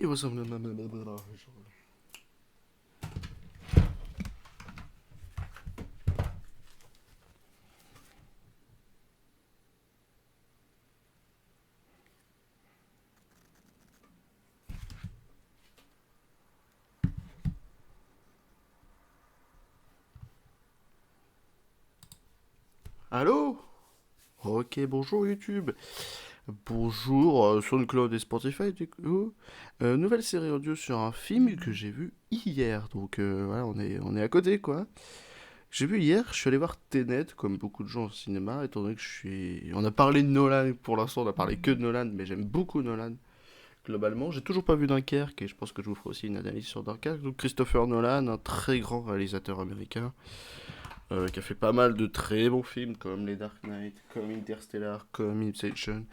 Et was Allô? Ok, bonjour YouTube. Bonjour SoundCloud et Spotify du coup. Nouvelle série audio sur un film que j'ai vu hier. Donc voilà, on est à côté quoi. J'ai vu hier, je suis allé voir Tenet, comme beaucoup de gens au cinéma, étant donné que je suis... On a parlé de Nolan pour l'instant, on a parlé que de Nolan, mais j'aime beaucoup Nolan. Globalement, j'ai toujours pas vu Dunkerque et je pense que je vous ferai aussi une analyse sur Dunkerque. Donc Christopher Nolan, un très grand réalisateur américain, qui a fait pas mal de très bons films comme Les Dark Knight, comme Interstellar, comme Inception,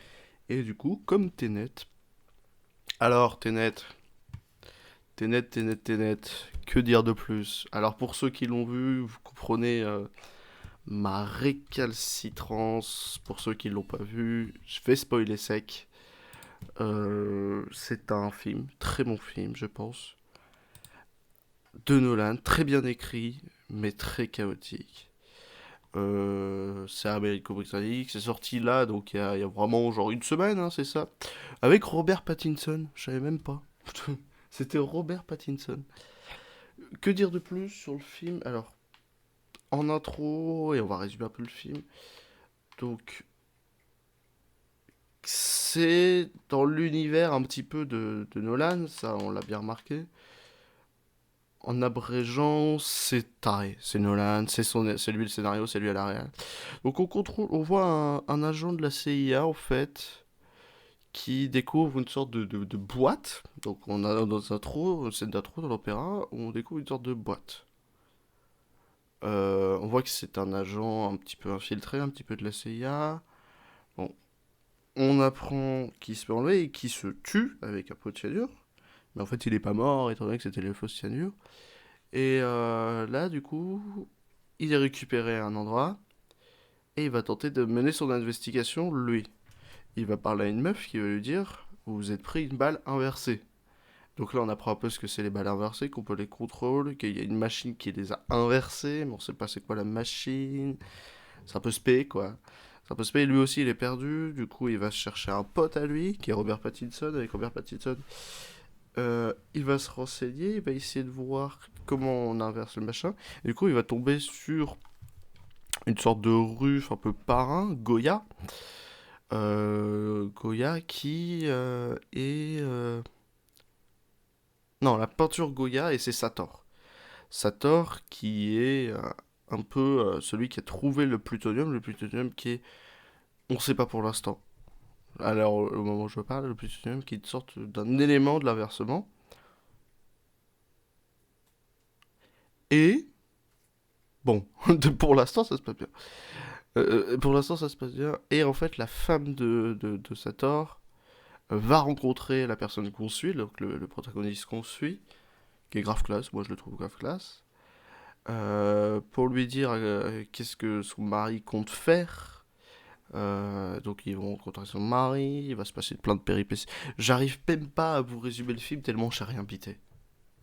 et du coup, comme Tenet. Alors, Tenet, que dire de plus? Alors, pour ceux qui l'ont vu, vous comprenez ma récalcitrance. Pour ceux qui l'ont pas vu, je vais spoiler sec. C'est un film, très bon film, je pense, de Nolan, très bien écrit, mais très chaotique. C'est américo-britannique, c'est sorti là, donc il y a vraiment genre une semaine, hein, c'est ça. Avec Robert Pattinson, je savais même pas. C'était Robert Pattinson. Que dire de plus sur le film? Alors, en intro, et on va résumer un peu le film. Donc, c'est dans l'univers un petit peu de Nolan, ça on l'a bien remarqué. En abrégeant, c'est taré, c'est Nolan, c'est lui le scénario, c'est lui à la réal. Donc on voit un agent de la CIA en fait, qui découvre une sorte de boîte. Donc on a dans une scène d'intro dans l'opéra, où on découvre une sorte de boîte. On voit que c'est un agent un petit peu infiltré, un petit peu de la CIA. Bon, on apprend qu'il se fait enlever et qu'il se tue avec un pot de cyanure. Mais en fait, il est pas mort, étant donné que c'était les fausses cyanures. Et là, du coup, il est récupéré à un endroit et il va tenter de mener son investigation, lui. Il va parler à une meuf qui va lui dire: vous vous êtes pris une balle inversée. Donc là, on apprend un peu ce que c'est les balles inversées, qu'on peut les contrôler, qu'il y a une machine qui les a inversées, mais on sait pas c'est quoi la machine. C'est un peu spé, quoi. C'est un peu spé, lui aussi, il est perdu. Du coup, il va chercher un pote à lui, qui est Robert Pattinson. Avec Robert Pattinson, il va se renseigner, il va essayer de voir comment on inverse le machin. Et du coup, il va tomber sur une sorte de rue un peu parrain, Goya. Goya qui est... Non, la peinture Goya, et c'est Sator. Sator qui est un peu celui qui a trouvé le plutonium qui est, on ne sait pas pour l'instant. Alors au moment où je parle, le plutonium qui est une sorte d'un élément de l'inversement. Et bon, pour l'instant ça se passe bien. Pour l'instant ça se passe bien. Et en fait la femme de Sator va rencontrer la personne qu'on suit, donc le protagoniste qu'on suit, qui est grave classe, moi je le trouve grave classe, pour lui dire qu'est-ce que son mari compte faire. Donc ils vont rencontrer son mari, il va se passer plein de péripéties. J'arrive même pas à vous résumer le film tellement j'ai rien pité.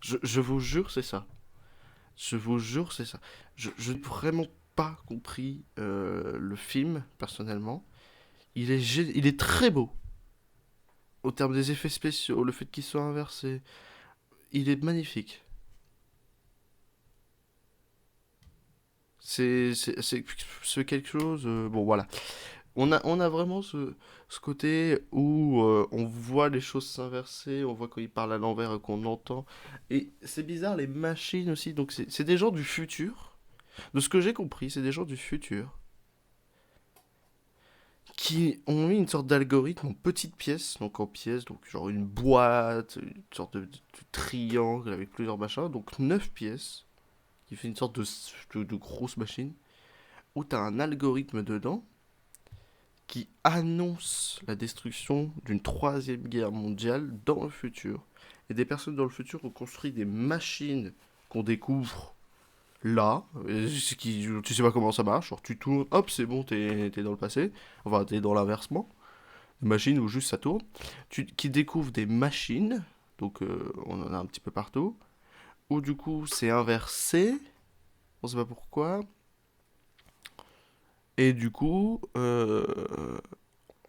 Je vous jure c'est ça. Je vous jure c'est ça. Je n'ai vraiment pas compris le film personnellement. Il est très beau. Au terme des effets spéciaux, le fait qu'il soit inversé, il est magnifique. C'est quelque chose. Bon voilà. On a vraiment ce côté où on voit les choses s'inverser, on voit quand il parle à l'envers et qu'on entend. Et c'est bizarre, les machines aussi. Donc c'est des gens du futur. De ce que j'ai compris, c'est des gens du futur qui ont mis une sorte d'algorithme en petites pièces, donc en pièces, donc genre une boîte, une sorte de triangle avec plusieurs machins, donc 9 pièces, qui fait une sorte de grosse machine, où tu as un algorithme dedans qui annonce la destruction d'une troisième guerre mondiale dans le futur. Et des personnes dans le futur ont construit des machines qu'on découvre là. Tu sais pas comment ça marche. Genre tu tournes, hop, c'est bon, t'es dans le passé. Enfin, t'es dans l'inversement. Une machine où juste ça tourne. Qui découvre des machines donc on en a un petit peu partout. Ou du coup c'est inversé, on sait pas pourquoi. Et du coup,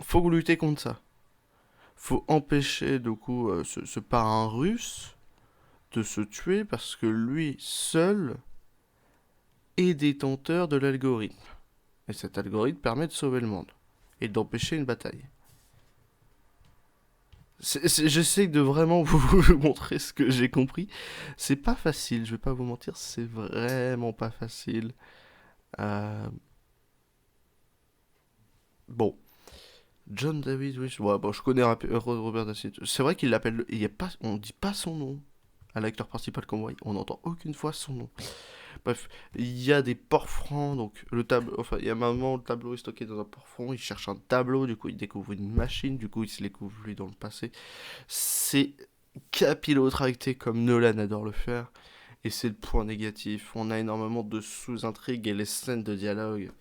faut lutter contre ça. Faut empêcher du coup ce parrain russe de se tuer parce que lui seul est détenteur de l'algorithme. Et cet algorithme permet de sauver le monde et d'empêcher une bataille. J'essaie de vraiment vous montrer ce que j'ai compris. C'est pas facile, je vais pas vous mentir, c'est vraiment pas facile. Euh, bon, John David Wish. Ouais, bon, je connais Robert Dacid. C'est vrai qu'il l'appelle. Il y a pas, on dit pas son nom à l'acteur principal qu'on voit. On n'entend aucune fois son nom. Bref, il y a des ports francs. Donc, le tableau. Enfin, il y a un moment, le tableau est stocké dans un port franc. Il cherche un tableau. Du coup, il découvre une machine. Du coup, il se découvre lui dans le passé. C'est capillotracté comme Nolan adore le faire. Et c'est le point négatif. On a énormément de sous-intrigues et les scènes de dialogue.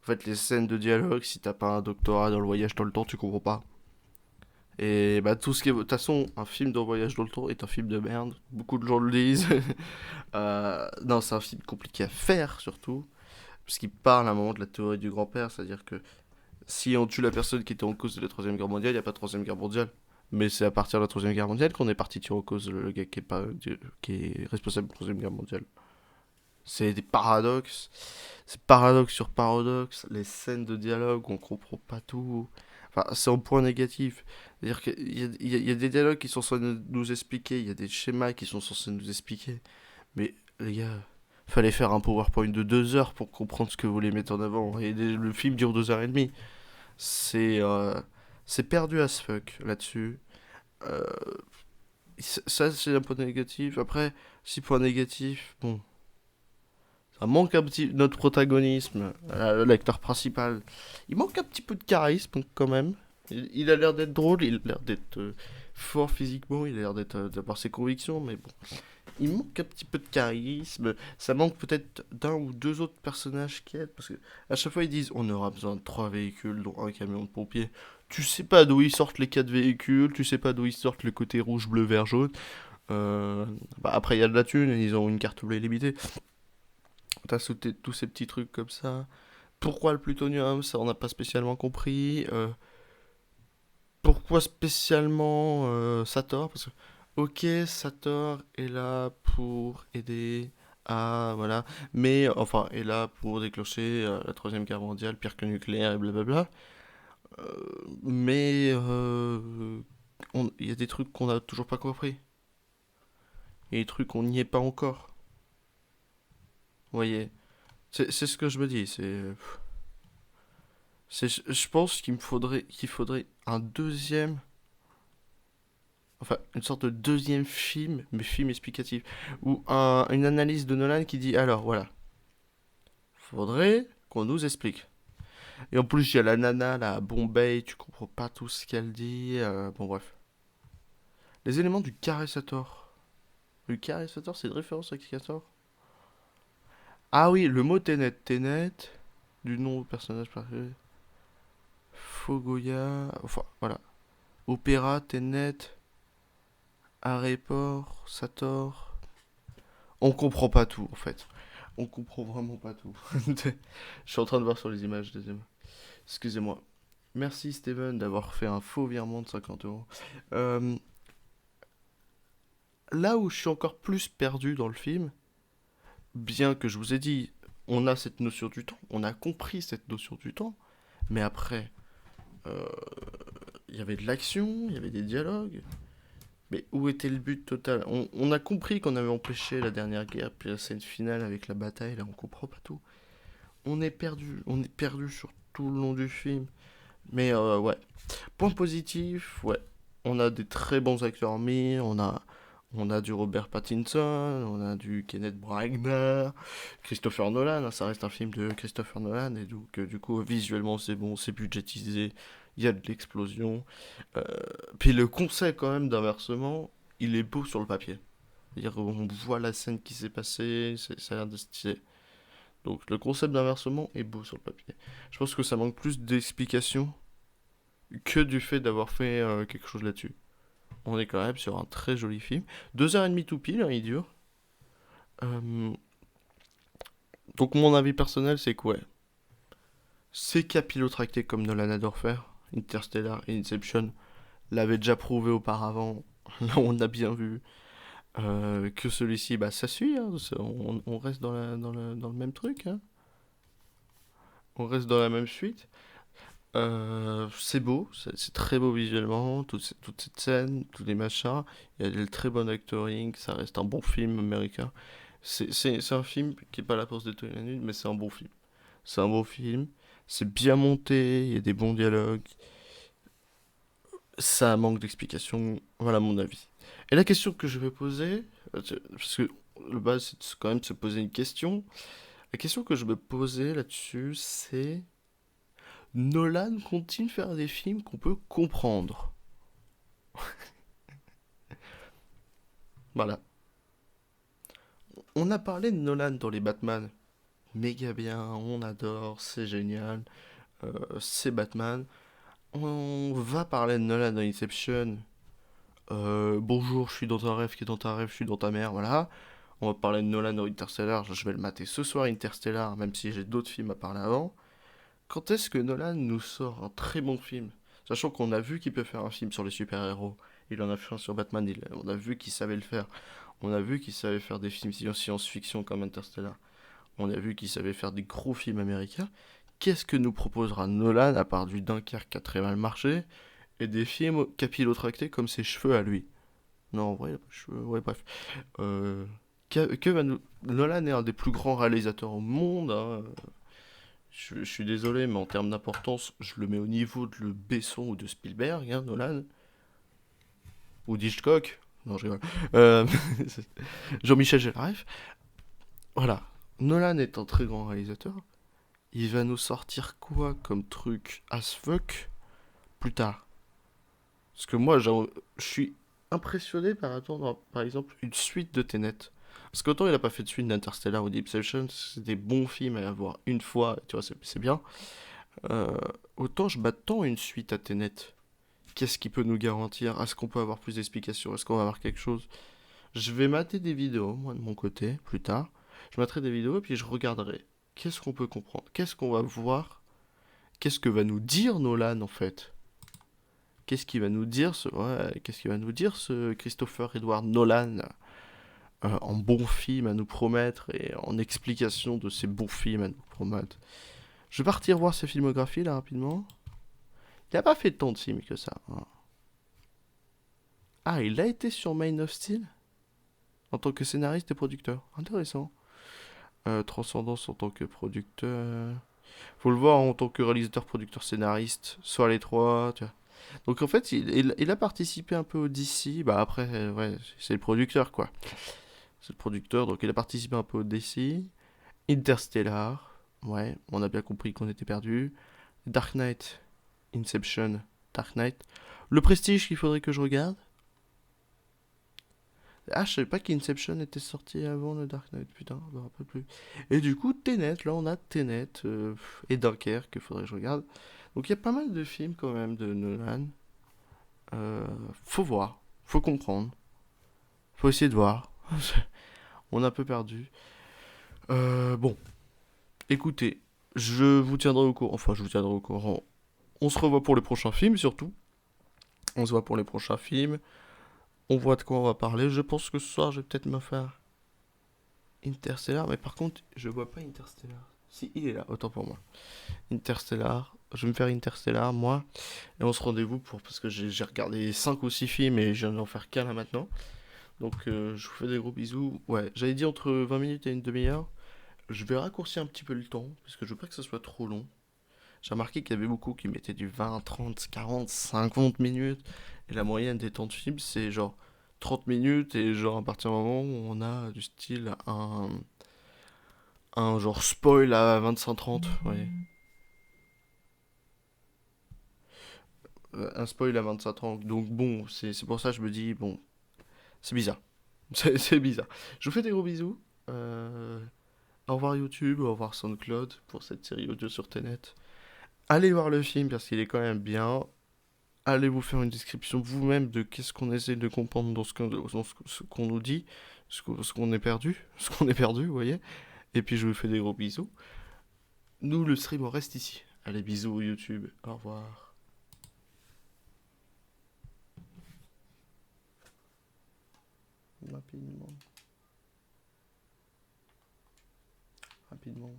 En fait, les scènes de dialogue, si t'as pas un doctorat dans le voyage dans le temps, tu comprends pas. Et bah, tout ce qui est. De toute façon, un film de voyage dans le temps est un film de merde. Beaucoup de gens le disent. Non, c'est un film compliqué à faire, surtout. Parce qu'il parle à un moment de la théorie du grand-père. C'est-à-dire que si on tue la personne qui était en cause de la Troisième Guerre mondiale, il n'y a pas de Troisième Guerre mondiale. Mais c'est à partir de la Troisième Guerre mondiale qu'on est parti tuer en cause le gars qui est responsable de la Troisième Guerre mondiale. C'est des paradoxes. C'est paradoxe sur paradoxe. Les scènes de dialogue, on comprend pas tout. Enfin, c'est un point négatif. C'est-à-dire qu'il y a des dialogues qui sont censés nous expliquer, il y a des schémas qui sont censés nous expliquer. Mais les gars, fallait faire un PowerPoint de 2 heures pour comprendre ce que vous voulez mettre en avant. Et le film dure 2 heures et demie. C'est c'est perdu as fuck là-dessus. Euh, Ça, c'est un point négatif. Après, 6 points négatifs, bon, ça manque un petit. Notre protagonisme, l'acteur principal, il manque un petit peu de charisme quand même. Il a l'air d'être drôle, il a l'air d'être fort physiquement, il a l'air d'avoir ses convictions, mais bon. Il manque un petit peu de charisme. Ça manque peut-être d'un ou deux autres personnages qui aident. Parce que à chaque fois, ils disent on aura besoin de 3 véhicules, dont un camion de pompiers. Tu sais pas d'où ils sortent les 4 véhicules, tu sais pas d'où ils sortent le côté rouge, bleu, vert, jaune. Bah après, il y a de la thune, ils ont une carte bleue illimitée. T'as sauté tous ces petits trucs comme ça. Pourquoi le plutonium? Ça, on n'a pas spécialement compris. Pourquoi spécialement Sator? Parce que, ok, Sator est là pour aider à. Voilà. Mais, enfin, est là pour déclencher la Troisième Guerre mondiale, pire que nucléaire et blablabla. Mais, il y a des trucs qu'on n'a toujours pas compris. Il y a des trucs qu'on n'y est pas encore. Vous voyez? C'est ce que je me dis. Je pense qu'il faudrait un deuxième, enfin une sorte de deuxième film, mais film explicatif, ou une analyse de Nolan qui dit alors voilà, faudrait qu'on nous explique. Et en plus il y a la nana là à Bombay, tu comprends pas tout ce qu'elle dit, bon bref. Les éléments du Caressator. Le Caressator c'est une référence à Caressator. Ah oui, le mot Tenet, Tenet, du nom au personnage parfait. Fogoya, enfin voilà. Opéra, Tenet, Aréport, Sator. On comprend pas tout en fait. On comprend vraiment pas tout. Je suis en train de voir sur les images, deuxième. Excusez-moi. Merci Steven d'avoir fait un faux virement de 50 euros. Euh, Là où je suis encore plus perdu dans le film, bien que je vous ai dit, on a cette notion du temps, on a compris cette notion du temps, mais après, euh, il y avait de l'action, il y avait des dialogues, mais où était le but total? On a compris qu'on avait empêché la dernière guerre, puis la scène finale avec la bataille, là on comprend pas tout. On est perdu sur tout le long du film. Mais ouais, point positif, ouais, on a des très bons acteurs mis, on a du Robert Pattinson, on a du Kenneth Branagh, Christopher Nolan, hein, ça reste un film de Christopher Nolan, et donc du coup visuellement c'est bon, c'est budgétisé, il y a de l'explosion. Euh, Puis le concept quand même d'inversement, il est beau sur le papier. C'est-à-dire on voit la scène qui s'est passée, ça a l'air de stylé. Donc le concept d'inversement est beau sur le papier. Je pense que ça manque plus d'explications que du fait d'avoir fait quelque chose là-dessus. On est quand même sur un très joli film. 2h30 tout pile, hein, il dure. Euh, donc mon avis personnel, c'est que ouais, c'est capillotracté comme Nolan adore faire. Interstellar et Inception l'avaient déjà prouvé auparavant. Là, on a bien vu que celui-ci, bah, ça suit. Hein. On reste dans le même truc. Hein. On reste dans la même suite. C'est beau, c'est très beau visuellement, toute cette scène, tous les machins. Il y a le très bon actoring, ça reste un bon film américain. C'est un film qui est pas là pour se détonner la nuit, mais c'est un bon film. C'est un beau film, c'est bien monté, il y a des bons dialogues. Ça manque d'explications, voilà mon avis. Et la question que je vais poser, parce que le base c'est quand même de se poser une question. La question que je me posais là-dessus, c'est Nolan continue de faire des films qu'on peut comprendre. Voilà. On a parlé de Nolan dans les Batman. Méga bien, on adore, c'est génial, c'est Batman. On va parler de Nolan dans Inception. Bonjour, je suis dans un rêve qui est dans ta rêve, je suis dans ta mère, voilà. On va parler de Nolan dans Interstellar, je vais le mater ce soir Interstellar, même si j'ai d'autres films à parler avant. Quand est-ce que Nolan nous sort un très bon film? Sachant qu'on a vu qu'il peut faire un film sur les super-héros. Il en a fait un sur Batman, on a vu qu'il savait le faire. On a vu qu'il savait faire des films science-fiction comme Interstellar. On a vu qu'il savait faire des gros films américains. Qu'est-ce que nous proposera Nolan à part du Dunkerque qui a très mal marché et des films capillotractés comme ses cheveux à lui? Non, en vrai, il a pas de cheveux. Ouais, bref. Nolan est un des plus grands réalisateurs au monde. Hein. Je suis désolé, mais en termes d'importance, je le mets au niveau de le Besson ou de Spielberg, hein, Nolan. Ou d'Hitchcock. Non, je rigole. Euh, Jean-Michel Gellaref. Voilà. Nolan est un très grand réalisateur. Il va nous sortir quoi comme truc as fuck plus tard? Parce que moi, je suis impressionné par attendre, par exemple, une suite de Tenet. Parce qu'autant il a pas fait de suite d'Interstellar ou d'Inception, c'est des bons films à avoir une fois, tu vois, c'est bien. Euh, Autant je m'attends à une suite à Tenet. Qu'est-ce qui peut nous garantir? Est-ce qu'on peut avoir plus d'explications? Est-ce qu'on va avoir quelque chose? Je vais mater des vidéos, moi de mon côté, plus tard. Je materai des vidéos et puis je regarderai. Qu'est-ce qu'on peut comprendre? Qu'est-ce qu'on va voir? Qu'est-ce que va nous dire Nolan en fait? Qu'est-ce qu'il va nous dire qu'est-ce qu'il va nous dire ce Christopher Edward Nolan en bon film à nous promettre et en explication de ces bons films à nous promettre? Je vais partir voir sa filmographie là rapidement. Il a pas fait tant de films que ça. Hein. Ah, il a été sur Man of Steel en tant que scénariste et producteur. Intéressant. Transcendance en tant que producteur. Faut le voir en tant que réalisateur, producteur, scénariste. Soit les trois. Tu vois. Donc en fait, il a participé un peu au DC. Bah après, ouais, c'est le producteur quoi. C'est le producteur, donc il a participé un peu au DC. Interstellar. Ouais, on a bien compris qu'on était perdu. Dark Knight. Inception. Dark Knight. Le Prestige qu'il faudrait que je regarde. Ah, je savais pas qu'Inception était sorti avant le Dark Knight, putain, je me rappelle plus. Et du coup, Tenet, là on a Tenet et Dunkerque qu'il faudrait que je regarde. Donc il y a pas mal de films quand même de Nolan. Faut voir, faut comprendre, faut essayer de voir. On a un peu perdu. Bon, écoutez, je vous tiendrai au courant, enfin je vous tiendrai au courant. On se revoit pour les prochains films surtout. On se voit pour les prochains films. On voit de quoi on va parler. Je pense que ce soir je vais peut-être me faire Interstellar, mais par contre, je vois pas Interstellar. Si, il est là, autant pour moi. Interstellar, je vais me faire Interstellar, moi. Et on se rendez-vous pour. Parce que j'ai regardé 5 ou 6 films et je viens d'en faire qu'un là maintenant. Donc je vous fais des gros bisous. Ouais, j'avais dit entre 20 minutes et une demi-heure. Je vais raccourcir un petit peu le temps, parce que je veux pas que ça soit trop long. J'ai remarqué qu'il y avait beaucoup qui mettaient du 20, 30, 40, 50 minutes. Et la moyenne des temps de film, c'est genre 30 minutes. Et genre à partir du moment où on a du style un genre spoil à 25-30. Ouais. Un spoil à 25-30. Donc bon, c'est pour ça que je me dis, bon, c'est bizarre. C'est bizarre. Je vous fais des gros bisous. Au revoir YouTube, au revoir SoundCloud pour cette série audio sur Tenet. Allez voir le film parce qu'il est quand même bien. allez vous faire une description vous-même de qu'est-ce qu'on essaie de comprendre ce qu'on nous dit, ce qu'on est perdu, ce qu'on est perdu, vous voyez. Et puis je vous fais des gros bisous. Nous, le stream, on reste ici. Allez, bisous YouTube. Au revoir. Rapidement. Rapidement.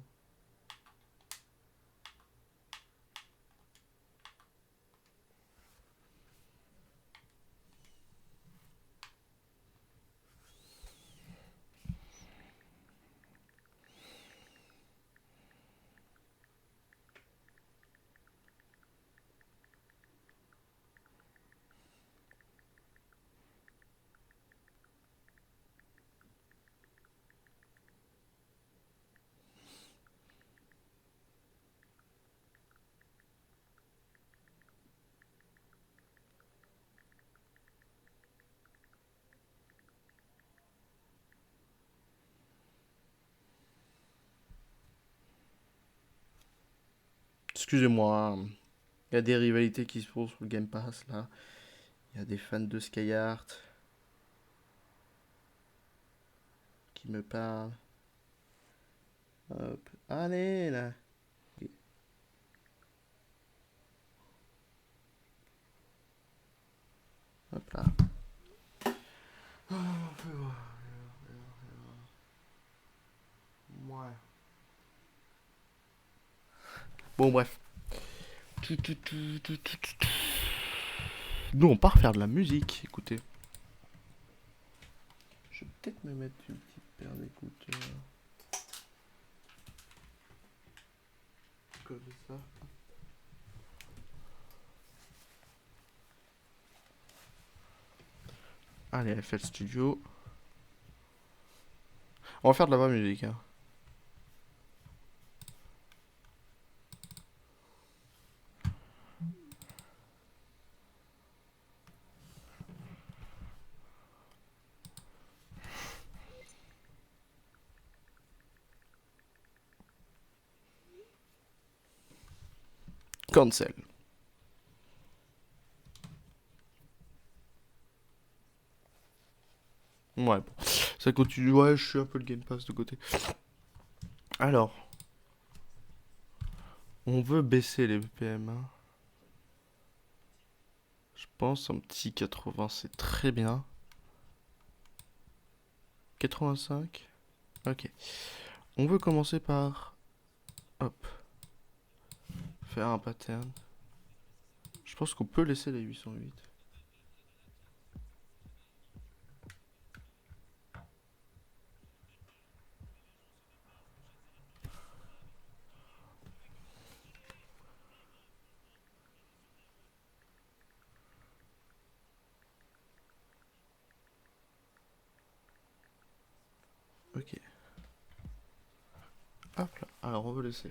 Excusez-moi. Il y a des rivalités qui se font sur le Game Pass là. Il y a des fans de Skyheart qui me parlent. Hop. Allez là. Hop là. Ouais. Bon bref. Nous on part faire de la musique, écoutez. Je vais peut-être me mettre une petite paire d'écouteurs. Comme ça. Allez, FL Studio. On va faire de la vraie musique. Hein. Cancel. Ouais, bon. Ça continue. Ouais, je suis un peu le Game Pass de côté. Alors, on veut baisser les BPM. Hein. Je pense un petit 80, c'est très bien. 85. Ok. On veut commencer par... Hop. Faire un pattern. Je pense qu'on peut laisser les 808. Ok. Hop là. Alors on veut laisser.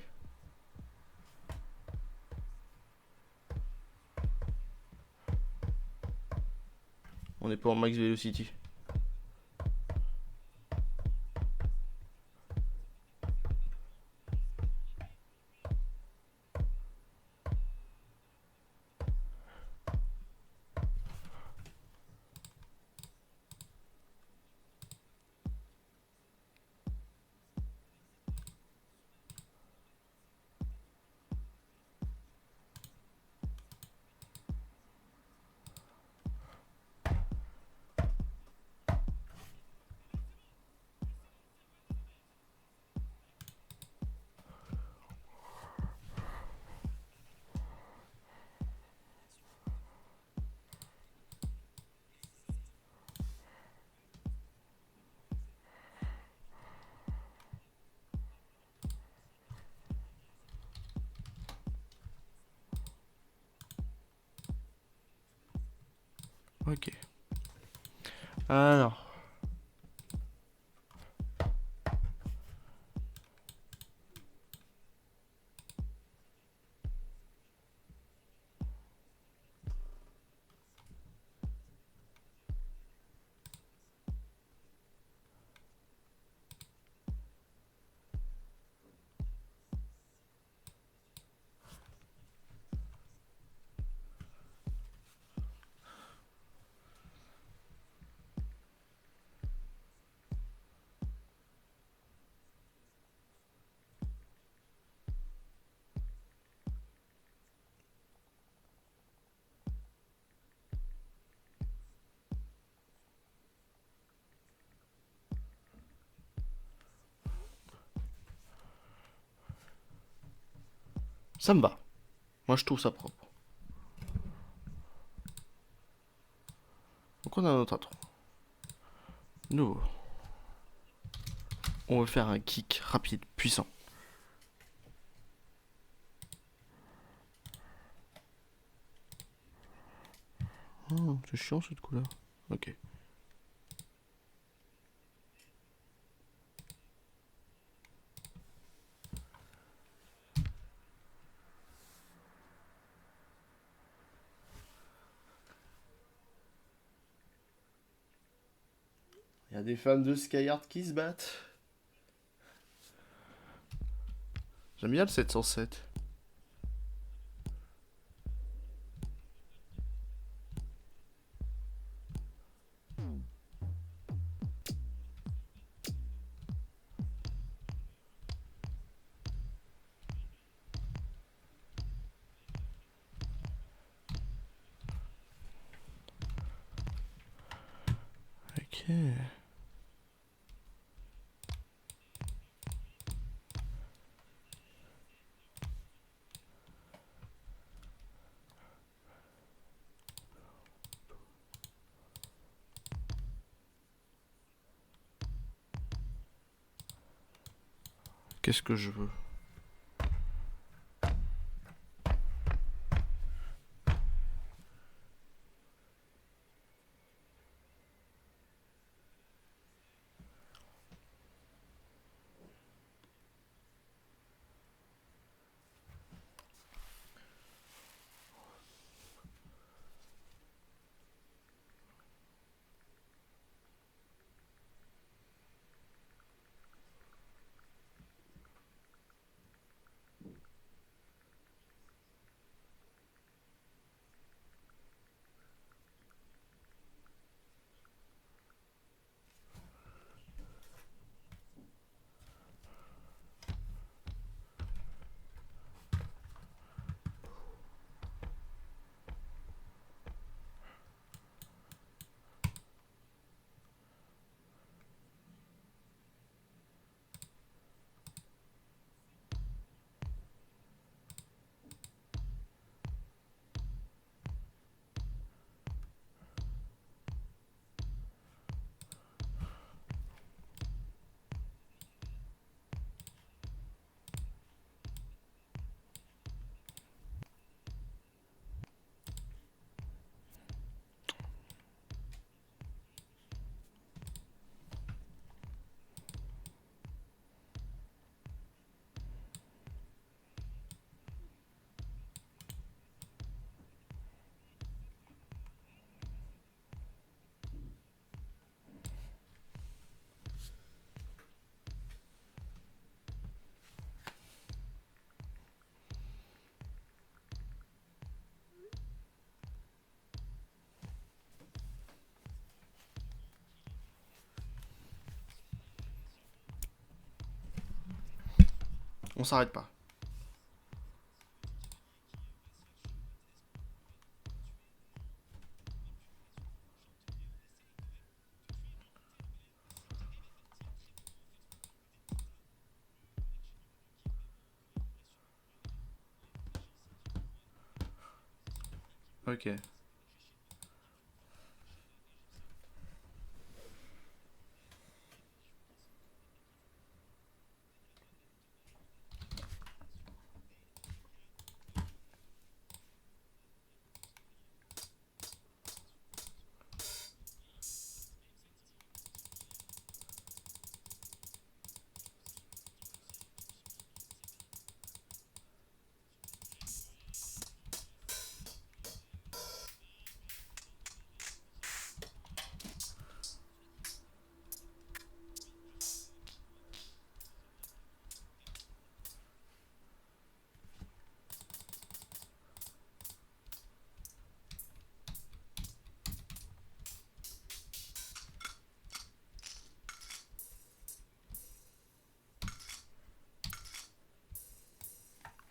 On n'est pas en max velocity. Ok. Alors. Ça me va. Moi, je trouve ça propre. Donc, on a notre intro. Nous, on veut faire un kick rapide, puissant. Oh, c'est chiant cette couleur. Ok. Il y a des fans de Skyheart qui se battent. J'aime bien le 707. Ok. Qu'est-ce que je veux? On s'arrête pas. Ok.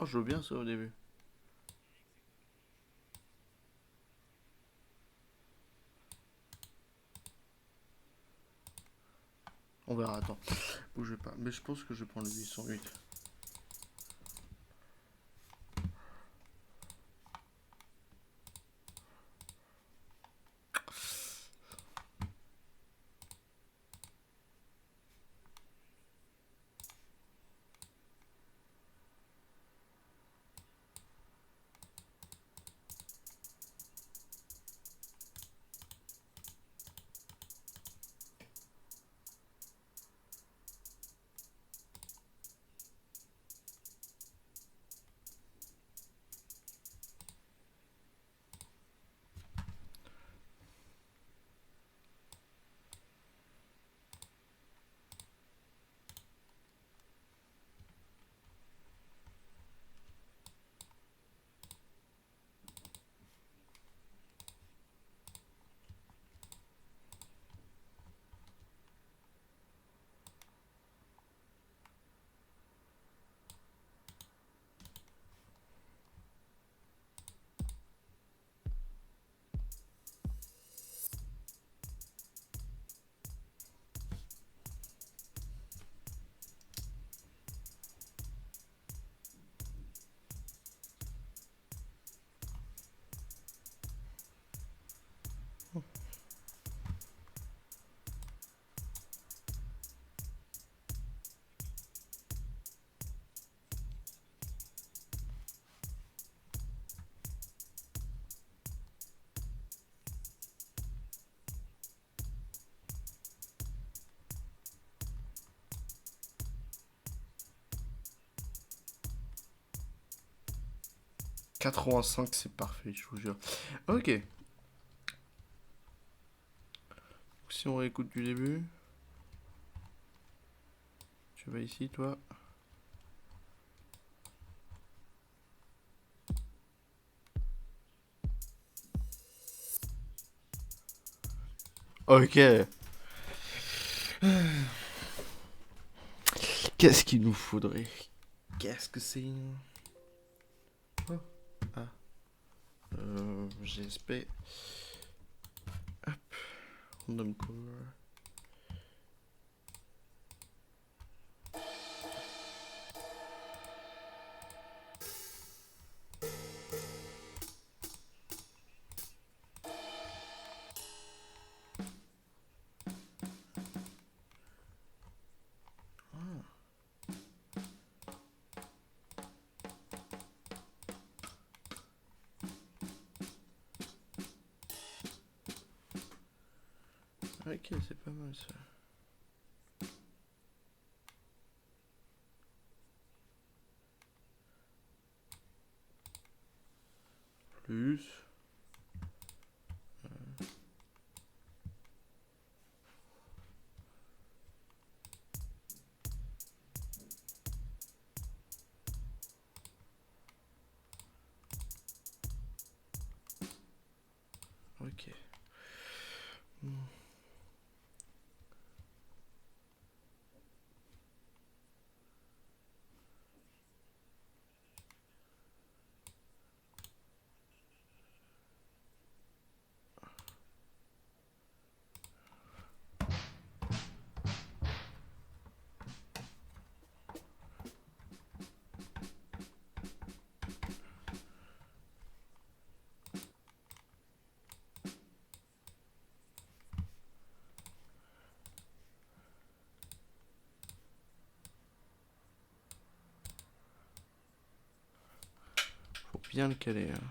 Oh, je veux bien ça au début. On verra, attends. Bougez pas. Mais je pense que je prends le 808. 85, c'est parfait, je vous jure. Ok. Si on réécoute du début. Tu vas ici, toi. Ok. Qu'est-ce qu'il nous faudrait? Qu'est-ce que c'est? Oh. Ah. GSP. Hop. Random core. Ok, c'est pas mal ça. Plus. Ok. Faut bien le caler. Hein.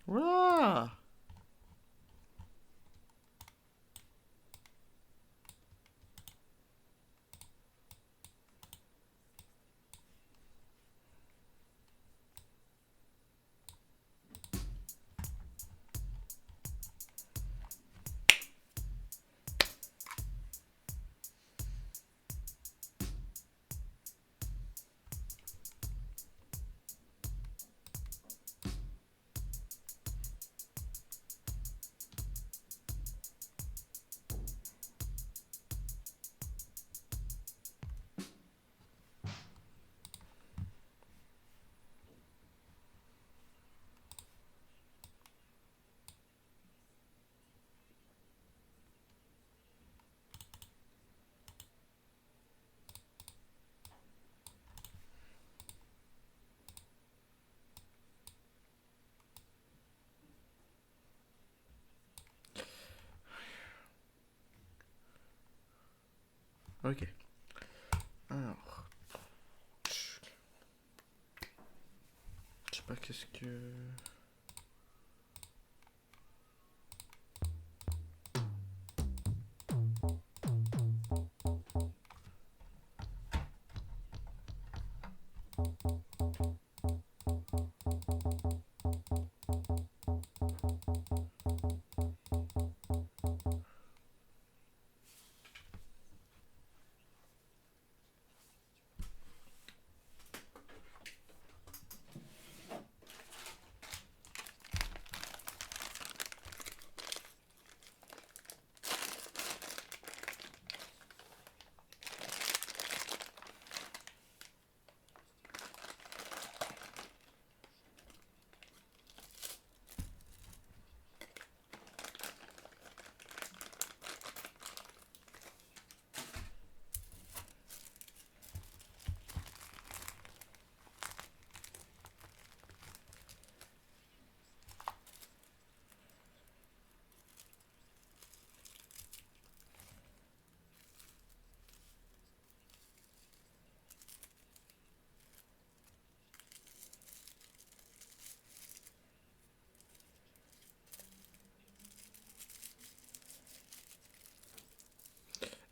Voilà. Ok. Alors, je sais pas qu'est-ce que...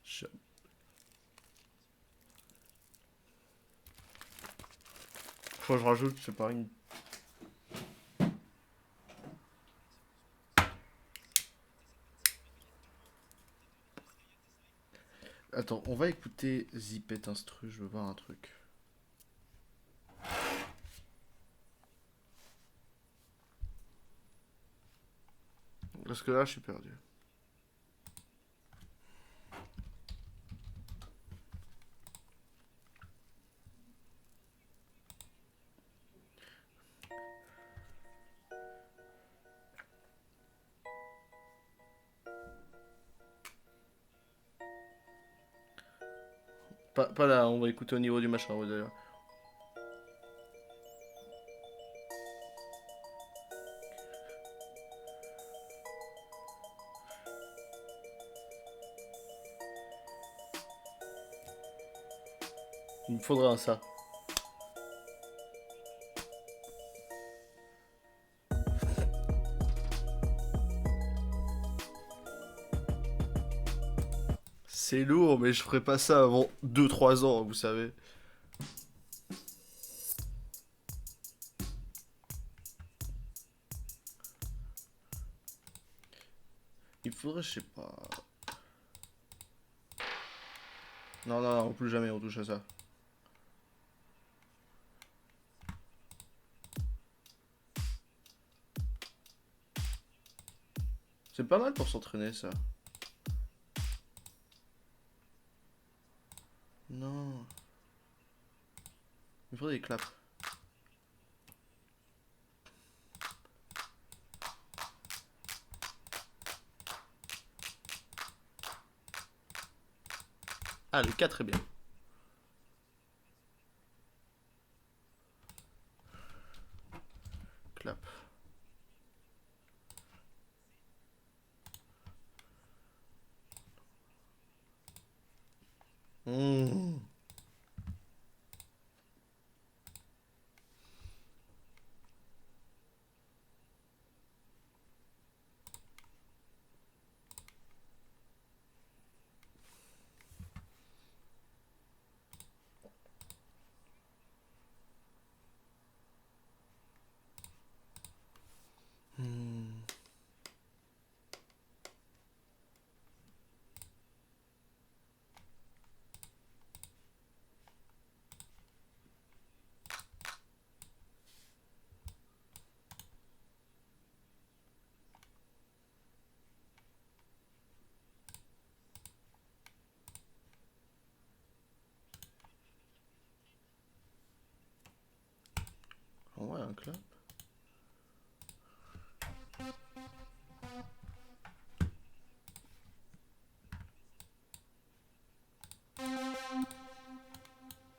je- Faut que je rajoute, je sais pas, une... Attends, on va écouter Zipette Instru, je veux voir un truc. Parce que là, je suis perdu. Pas là, on va écouter au niveau du machin, ouais, d'ailleurs. Il me faudra un ça. C'est lourd, mais je ferai pas ça avant 2 3 ans, vous savez. Il faudrait, je sais pas. Non, non, non, plus jamais on touche à ça. C'est pas mal pour s'entraîner, ça. Non. Il faudrait des claps. Ah, le 4 est bien. Clap. Mmh. Ouais, un clap.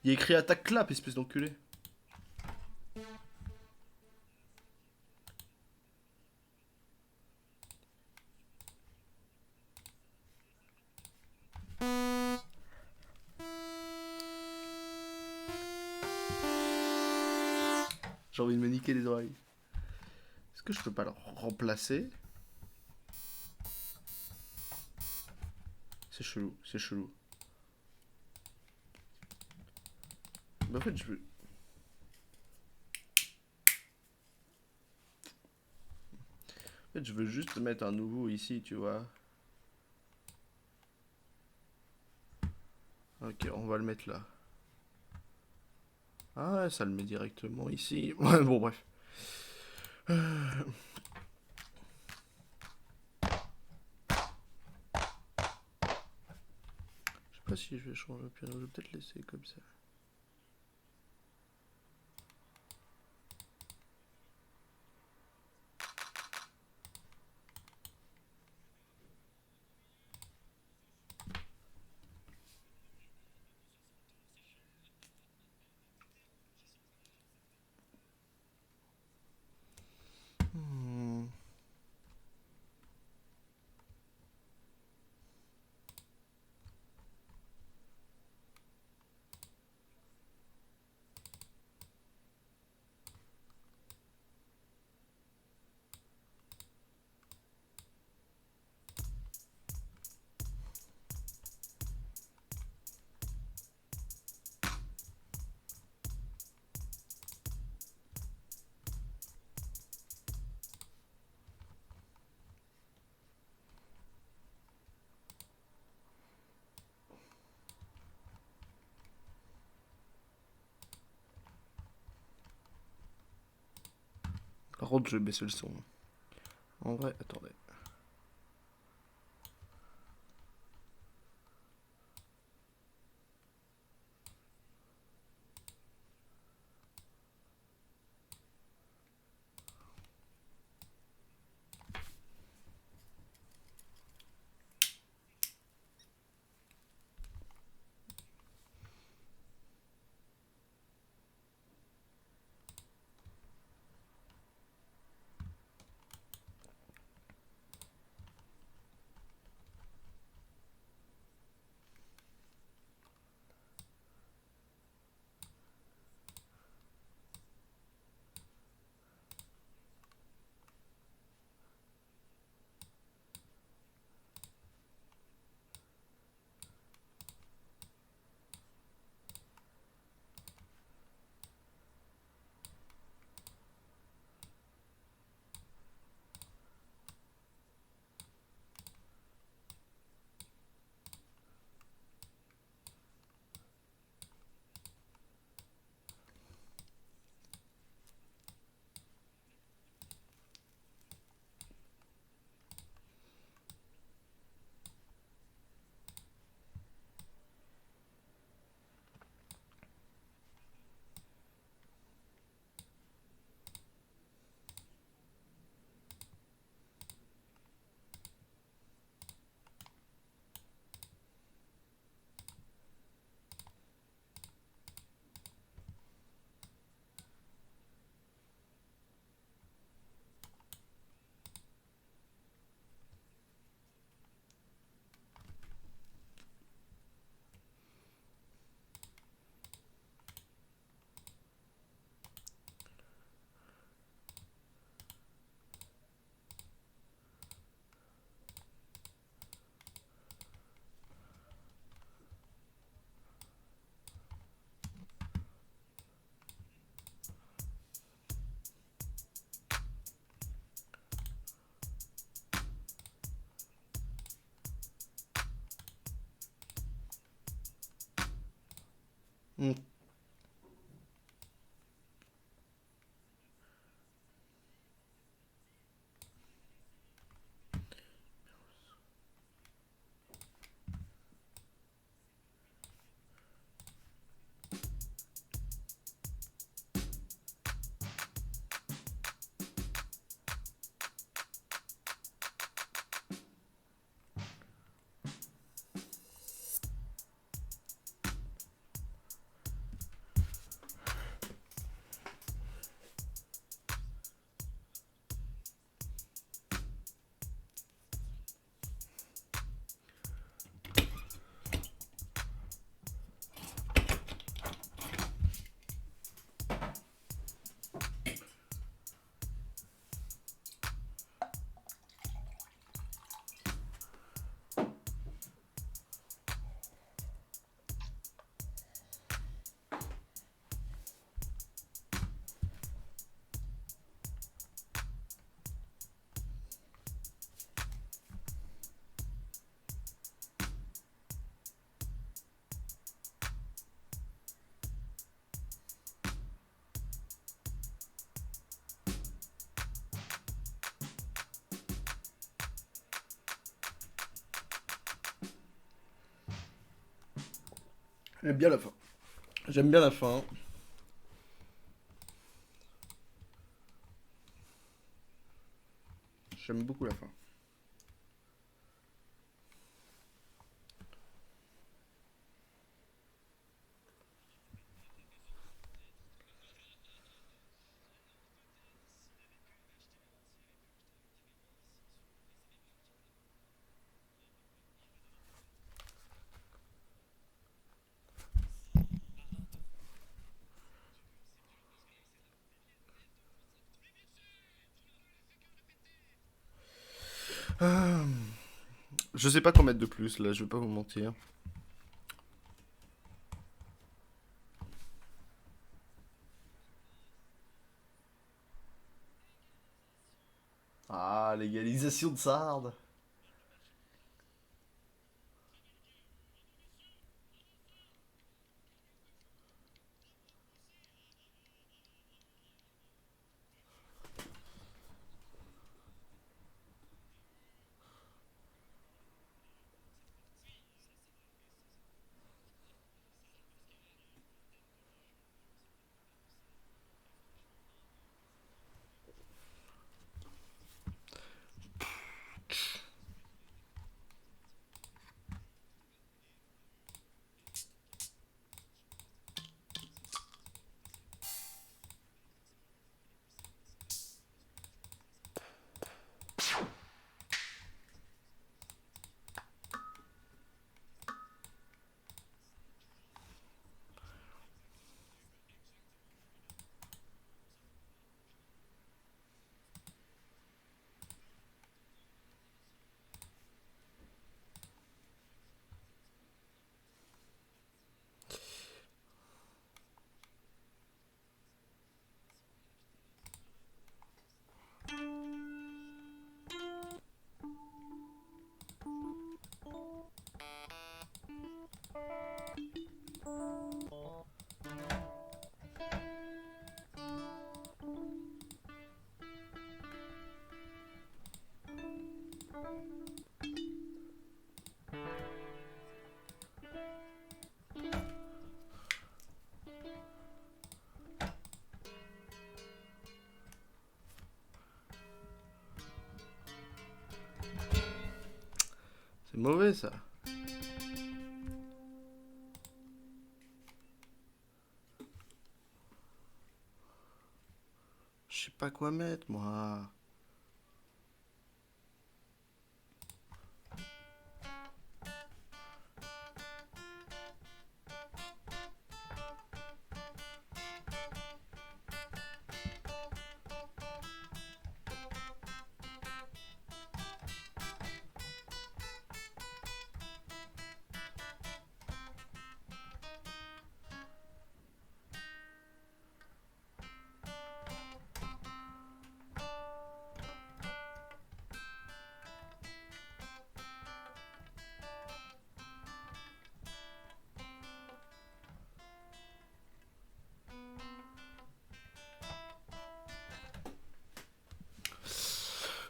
Il y a écrit attaque clap, espèce d'enculé. J'ai envie de me niquer les oreilles. Est-ce que je peux pas le remplacer? C'est chelou, c'est chelou. Mais en fait, je veux. En fait, je veux juste mettre un nouveau ici, tu vois. Ok, on va le mettre là. Ah ouais, ça le met directement ici. Ouais, bon, bref. Je sais pas si je vais changer le piano, je vais peut-être laisser comme ça. Hmm. Par contre, je vais baisser le son. En vrai, attendez. Hmm. J'aime bien la fin. J'aime bien la fin. J'aime beaucoup la fin. Ah, je sais pas quoi mettre de plus là, je vais pas vous mentir. Ah, légalisation de Sardes. C'est mauvais ça. Je sais pas quoi mettre moi.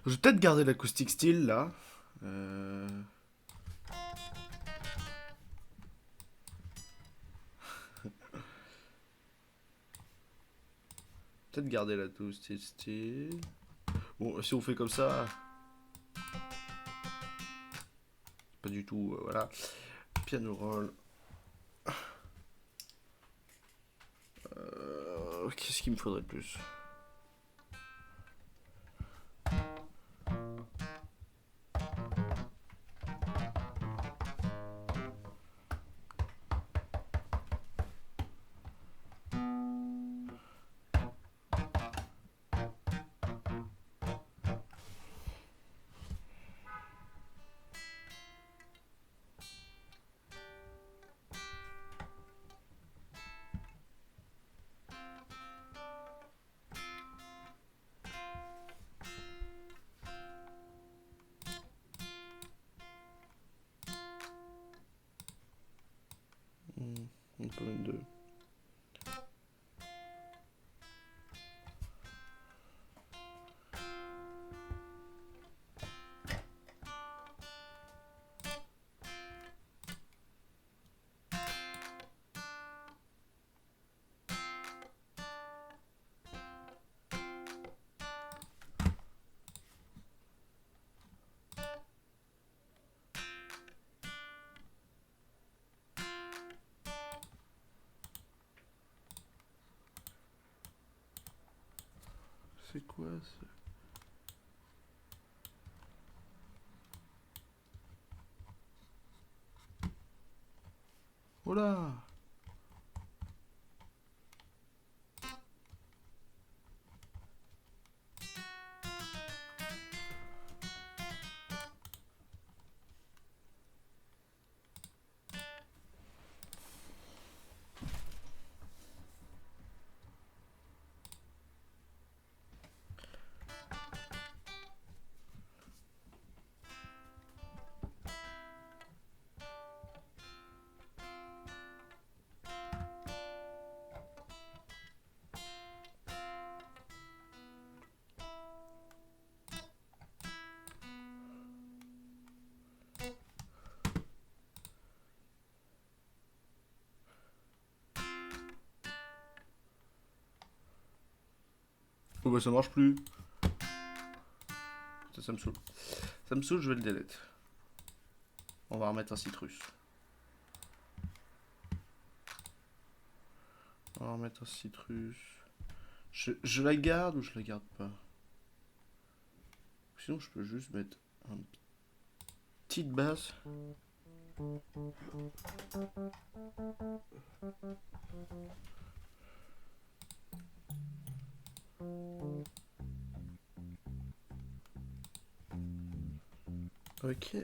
Je vais peut-être garder l'acoustique style là. Euh, Peut-être garder l'acoustique style. Bon, si on fait comme ça, pas du tout. Voilà. Piano roll. Qu'est-ce qu'il me faudrait de plus? On peut mettre deux. C'est quoi ça? Oh là! Oh bah ça marche plus. Ça me saoule. Ça me saoule, je vais le delete. On va remettre un citrus. On va remettre un citrus. Je la garde ou je la garde pas? Sinon je peux juste mettre une petite base. Ok.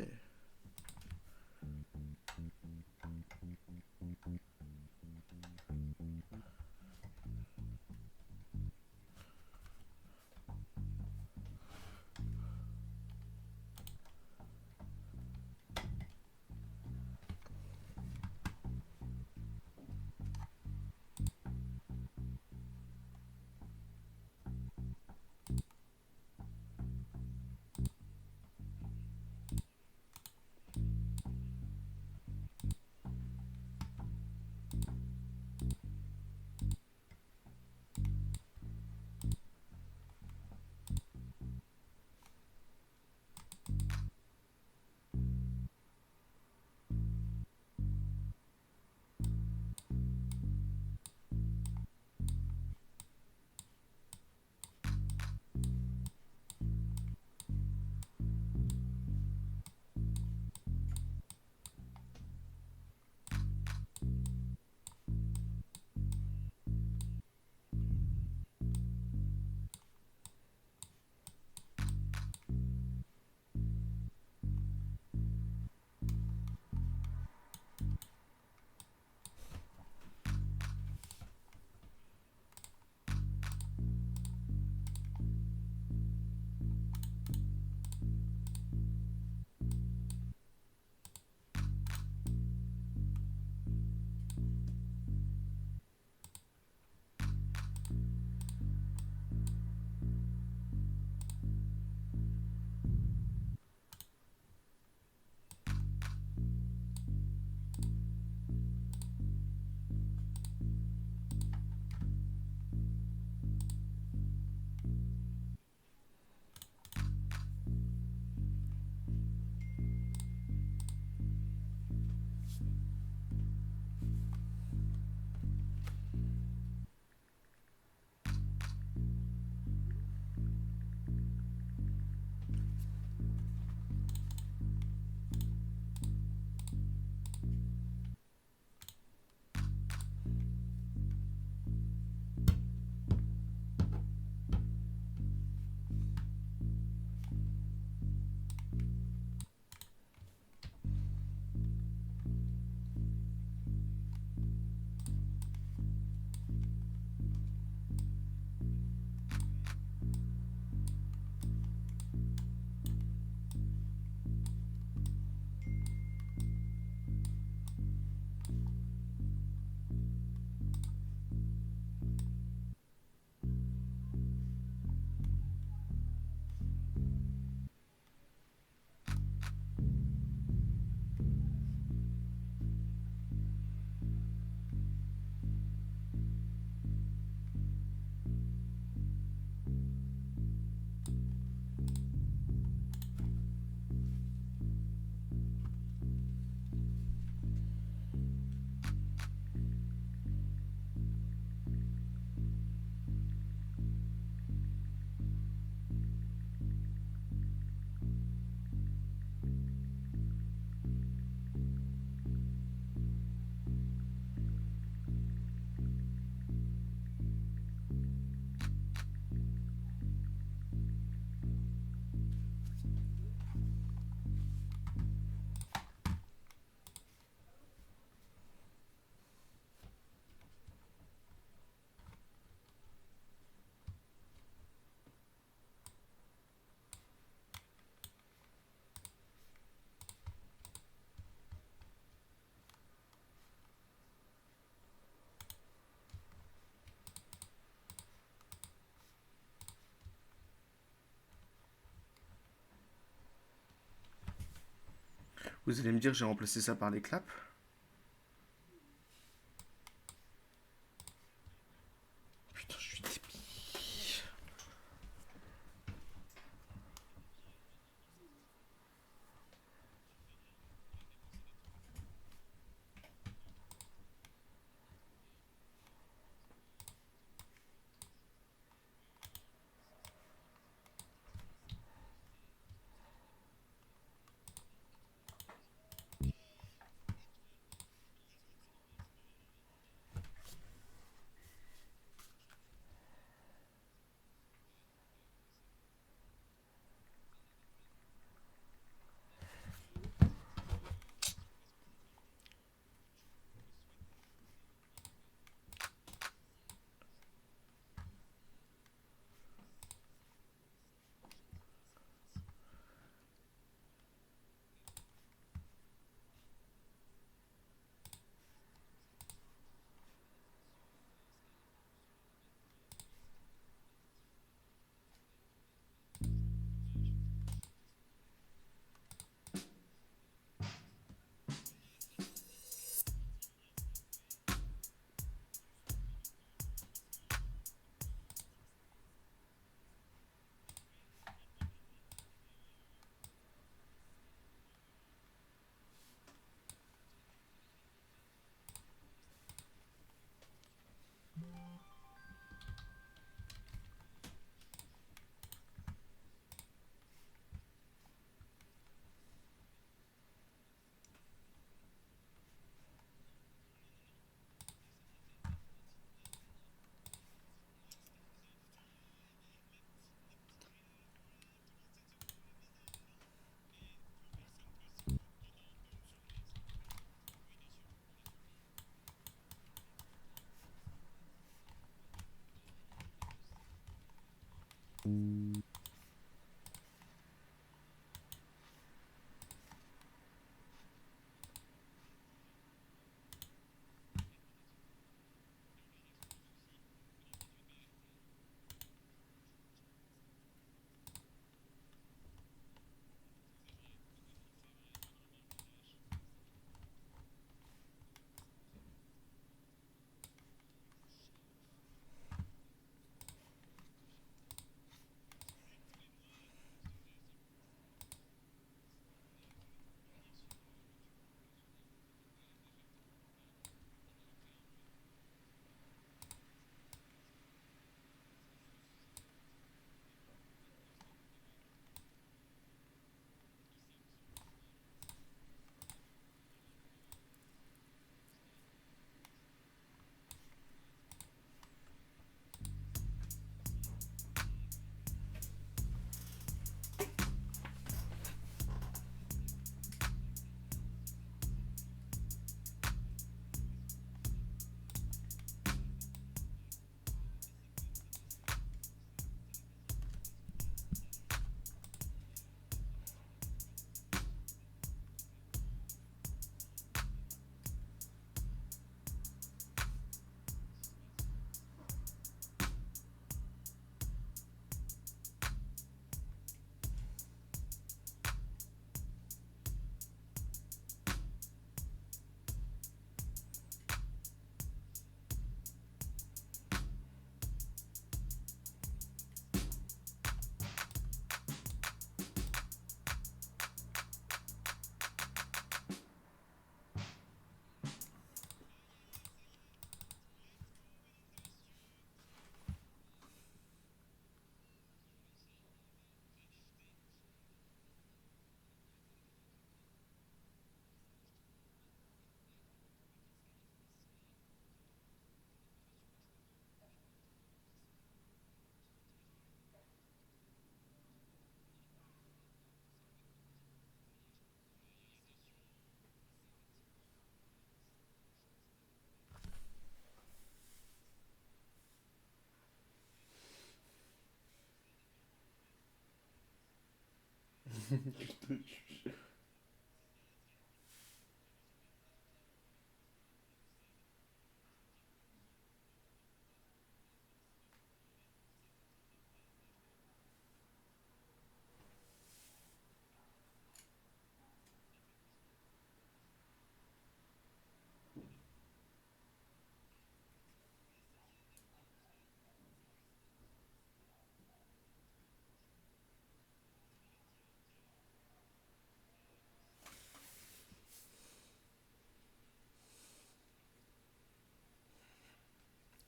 Vous allez me dire que j'ai remplacé ça par les claps. Putain, je suis débile.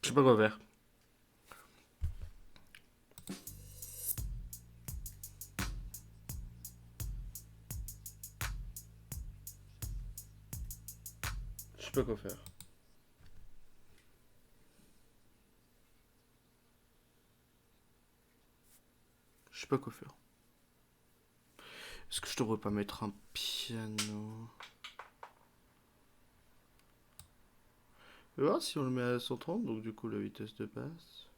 Je sais pas quoi faire. Je sais pas quoi faire. Je sais pas quoi faire. Est-ce que je devrais pas mettre un piano? On va voir si on le met à 130, donc du coup la vitesse de basse.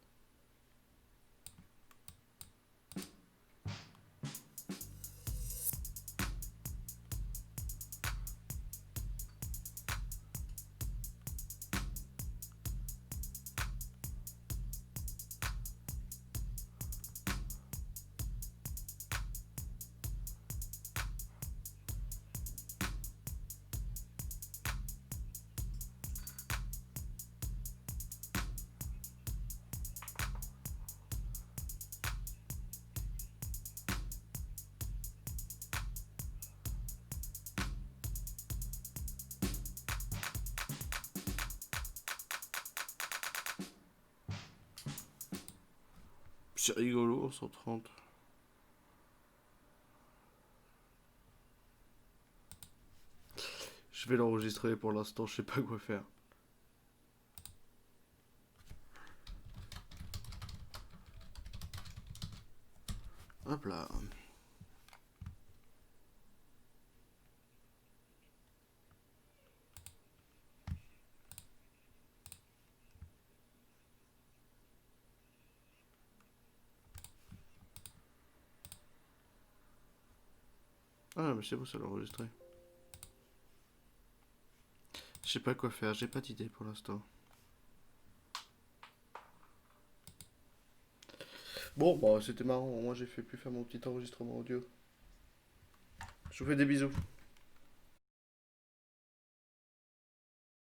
C'est rigolo, 130. Je vais l'enregistrer pour l'instant, je sais pas quoi faire. Hop là. Ah mais c'est bon, ça l'a enregistré. Je sais pas quoi faire, j'ai pas d'idée pour l'instant. Bon, bah c'était marrant, moi j'ai pu faire mon petit enregistrement audio. Je vous fais des bisous.